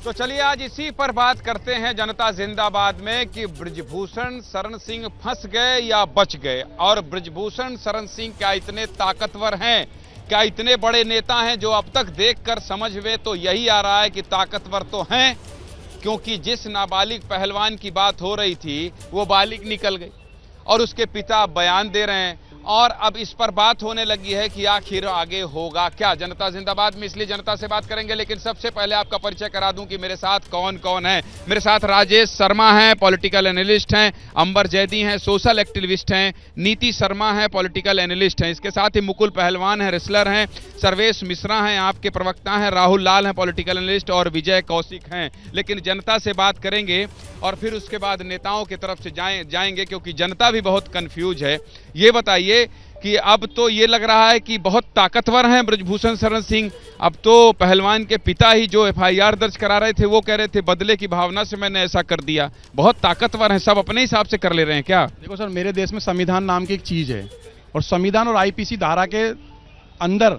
तो चलिए आज इसी पर बात करते हैं जनता जिंदाबाद में कि बृजभूषण शरण सिंह फंस गए या बच गए, और बृजभूषण शरण सिंह क्या इतने ताकतवर हैं, क्या इतने बड़े नेता हैं? जो अब तक देखकर समझ में तो यही आ रहा है कि ताकतवर तो हैं, क्योंकि जिस नाबालिग पहलवान की बात हो रही थी वो बालिग निकल गई और उसके पिता बयान दे रहे हैं, और अब इस पर बात होने लगी है कि आखिर आगे होगा क्या। जनता जिंदाबाद में इसलिए जनता से बात करेंगे, लेकिन सबसे पहले आपका परिचय करा दूं कि मेरे साथ कौन कौन है। मेरे साथ राजेश शर्मा हैं, पॉलिटिकल एनालिस्ट हैं, अंबर जैदी हैं, सोशल एक्टिविस्ट हैं, नीति शर्मा हैं, पॉलिटिकल एनालिस्ट हैं। इसके साथ ही मुकुल पहलवान हैं, रेसलर हैं, सर्वेश मिश्रा हैं, आपके प्रवक्ता हैं, राहुल लाल हैं, पॉलिटिकल एनालिस्ट, और विजय कौशिक हैं। लेकिन जनता से बात करेंगे और फिर उसके बाद नेताओं की तरफ से जाएंगे, क्योंकि जनता भी बहुत कंफ्यूज है। ये बताइए कि अब तो ये लग रहा है कि बहुत ताकतवर हैं बृजभूषण शरण सिंह। अब तो पहलवान के पिता ही जो एफआईआर दर्ज करा रहे थे वो कह रहे थे बदले की भावना से मैंने ऐसा कर दिया। बहुत ताकतवर हैं, सब अपने हिसाब से कर ले रहे हैं क्या? देखो सर, मेरे देश में संविधान नाम की एक चीज है, और संविधान और आईपीसी धारा के अंदर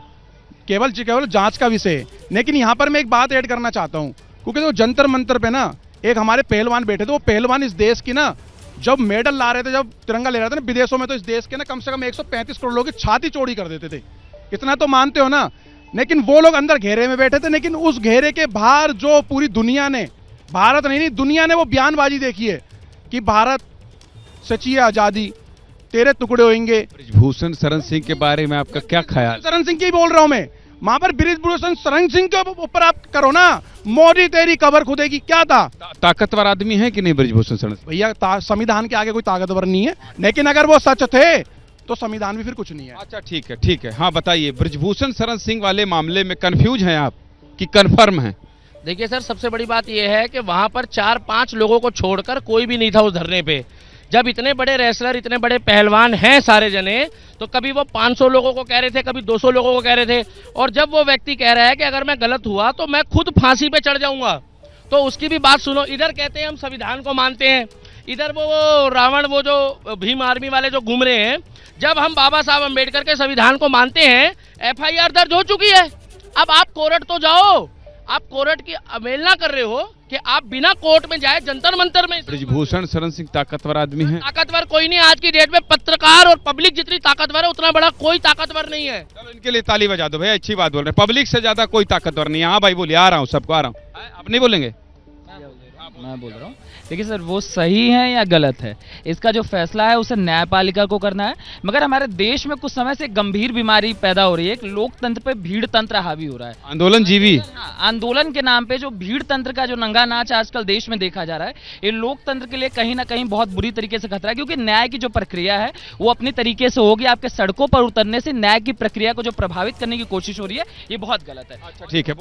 केवल जांच का विषय है। लेकिन यहाँ पर मैं एक बात ऐड करना चाहता हूँ, क्योंकि जो जंतर मंतर पे ना एक हमारे पहलवान बैठे थे, वो पहलवान इस देश की ना जब मेडल ला रहे थे, जब तिरंगा ले रहे थे ना विदेशों में, तो इस देश के ना कम से कम 135 करोड़ लोगों की छाती चौड़ी कर देते थे। इतना तो मानते हो ना। लेकिन वो लोग अंदर घेरे में बैठे थे, लेकिन उस घेरे के बाहर जो पूरी दुनिया ने, भारत नहीं दुनिया ने वो बयानबाजी देखी है कि भारत से चाहिए आजादी, तेरे टुकड़े होंगे। बृजभूषण शरण सिंह के बारे में आपका क्या ख्याल? शरण सिंह की बोल रहा हूं मैं, वहां पर बृजभूषण शरण सिंह के ऊपर आप करो ना, मोदी तेरी कबर खुदेगी। क्या था? ताकतवर आदमी है कि नहीं बृजभूषण शरण सिंह? भैया संविधान के आगे कोई ताकतवर नहीं है, लेकिन अगर वो सच थे तो संविधान भी फिर कुछ नहीं है। अच्छा ठीक है। हाँ बताइए, बृजभूषण शरण सिंह वाले मामले में कंफ्यूज हैं आप कि कंफर्म हैं? देखिए सर, सबसे बड़ी बात यह है कि वहां पर 4-5 लोगों को छोड़कर कोई भी नहीं था उस धरने पे। जब इतने बड़े रेसलर, इतने बड़े पहलवान हैं सारे जने, तो कभी वो 500 लोगों को कह रहे थे, कभी 200 लोगों को कह रहे थे। और जब वो व्यक्ति कह रहा है कि अगर मैं गलत हुआ तो मैं खुद फांसी पे चढ़ जाऊंगा, तो उसकी भी बात सुनो। इधर कहते हैं हम संविधान को मानते हैं, इधर वो रावण, वो जो भीम आर्मी वाले जो घूम रहे हैं। जब हम बाबा साहब अम्बेडकर के संविधान को मानते हैं, एफआईआर दर्ज हो चुकी है। अब आप कोर्ट तो जाओ, आप कोर्ट की अवहेलना कर रहे हो कि आप बिना कोर्ट में जाए जंतर मंतर में। बृजभूषण शरण सिंह ताकतवर आदमी है? ताकतवर कोई नहीं। आज की डेट में पत्रकार और पब्लिक जितनी ताकतवर है, उतना बड़ा कोई ताकतवर नहीं है। चलो इनके लिए ताली बजा दो भैया, अच्छी बात बोल रहे हैं। पब्लिक से ज्यादा कोई ताकतवर नहीं है। हाँ भाई बोलिए, आ रहा हूँ, सबको आ रहा हूँ। आप नहीं बोलेंगे? मैं बोल रहा हूँ, देखिए सर, वो सही है या गलत है, इसका जो फैसला है उसे न्यायपालिका को करना है। मगर हमारे देश में कुछ समय से गंभीर बीमारी पैदा हो रही है, लोकतंत्र पे भीड़ तंत्र हावी हो रहा है। आंदोलन जीवी, आंदोलन के नाम पे जो भीड़ तंत्र का जो नंगा नाच आजकल देश में देखा जा रहा है, ये लोकतंत्र के लिए कहीं ना कहीं बहुत बुरी तरीके से खतरा है। क्योंकि न्याय की जो प्रक्रिया है वो अपनी तरीके से होगी, आपके सड़कों पर उतरने से न्याय की प्रक्रिया को जो प्रभावित करने की कोशिश हो रही है, ये बहुत गलत है। अच्छा ठीक है।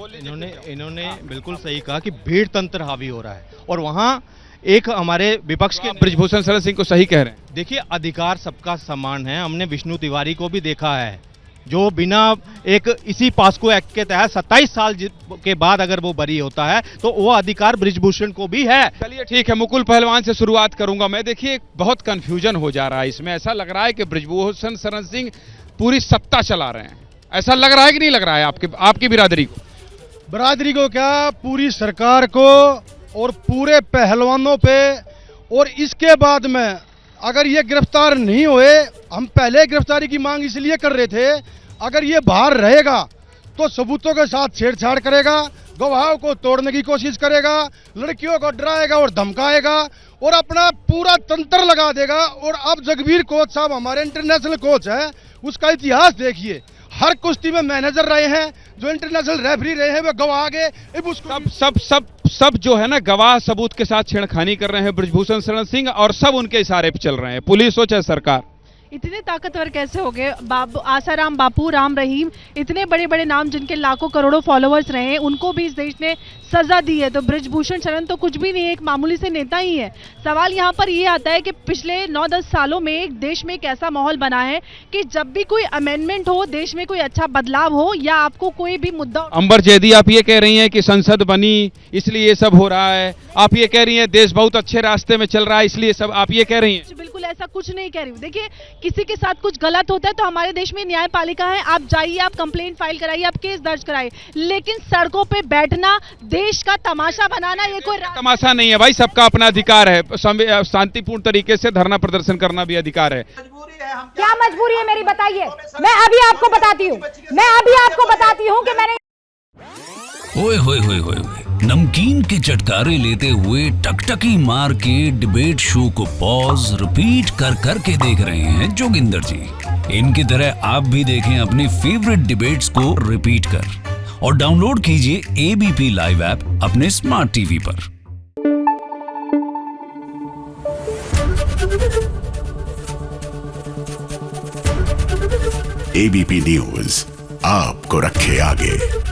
इन्होंने बिल्कुल सही कहा कि भीड़ तंत्र हावी हो रहा है, और वहां एक हमारे विपक्ष के बृजभूषण शरण सिंह को सही कह रहे हैं। देखिए, अधिकार सबका समान है। हमने विष्णु तिवारी को भी देखा है, जो बिना एक इसी पास्को एक्ट के तहत 27 साल के बाद अगर वो बरी होता है, तो वो अधिकार बृजभूषण को भी है। चलिए ठीक है, मुकुल पहलवान से शुरुआत करूंगा मैं। देखिए बहुत कंफ्यूजन हो जा रहा है इसमें। ऐसा लग रहा है कि बृजभूषण शरण सिंह पूरी सत्ता चला रहे हैं। ऐसा लग रहा है कि नहीं लग रहा है आपकी बिरादरी को? बिरादरी को क्या, पूरी सरकार को और पूरे पहलवानों पे। और इसके बाद में अगर ये गिरफ्तार नहीं हुए, हम पहले गिरफ्तारी की मांग इसलिए कर रहे थे, अगर ये बाहर रहेगा तो सबूतों के साथ छेड़छाड़ करेगा, गवाहों को तोड़ने की कोशिश करेगा, लड़कियों को डराएगा और धमकाएगा, और अपना पूरा तंत्र लगा देगा। और अब जगबीर कोच साहब हमारे इंटरनेशनल कोच है, उसका इतिहास देखिए, हर कुश्ती में मैनेजर रहे हैं, जो इंटरनेशनल रेफरी रहे हैं, वे गवाह आगे सब जो है ना गवाह सबूत के साथ छेड़खानी कर रहे हैं बृजभूषण शरण सिंह, और सब उनके इशारे पे चल रहे हैं, पुलिस हो चाहे सरकार। इतने ताकतवर कैसे हो गए? आसाराम बापू, राम रहीम, इतने बड़े बड़े नाम जिनके लाखों करोड़ों फॉलोअर्स रहे हैं, उनको भी इस देश ने सजा दी है। तो बृजभूषण शरण तो कुछ भी नहीं है, एक मामूली से नेता ही है। सवाल यहाँ पर ये आता है कि पिछले 9-10 सालों में एक देश में एक ऐसा माहौल बना है कि जब भी कोई अमेंडमेंट हो, देश में कोई अच्छा बदलाव हो, या आपको कोई भी मुद्दा। अंबर जैदी, आप ये कह रही हैं कि संसद बनी इसलिए ये सब हो रहा है, आप ये कह रही हैं देश बहुत अच्छे रास्ते में चल रहा है इसलिए सब, आप ये कह रही हैं? बिल्कुल ऐसा कुछ नहीं कह रही हूँ। देखिए, किसी के साथ कुछ गलत होता है तो हमारे देश में न्यायपालिका है, आप जाइए, आप कंप्लेंट फाइल कराइए, आप केस दर्ज कराइए, लेकिन सड़कों पे बैठना, देश का तमाशा बनाना, ये कोई तमाशा नहीं है भाई, सबका अपना अधिकार है, शांतिपूर्ण तरीके से धरना प्रदर्शन करना भी अधिकार है। क्या मजबूरी है मेरी बताइए, मैं अभी आपको बताती हूँ, कि मैंने ओए होए होए होए नमकीन के चटकारे लेते हुए टकटकी मार के डिबेट शो को पॉज रिपीट कर कर के देख रहे हैं जोगिंदर जी। इनकी तरह आप भी देखें अपनी फेवरेट डिबेट्स को रिपीट कर और डाउनलोड कीजिए एबीपी लाइव ऐप अपने स्मार्ट टीवी पर। एबीपी न्यूज आपको रखे आगे।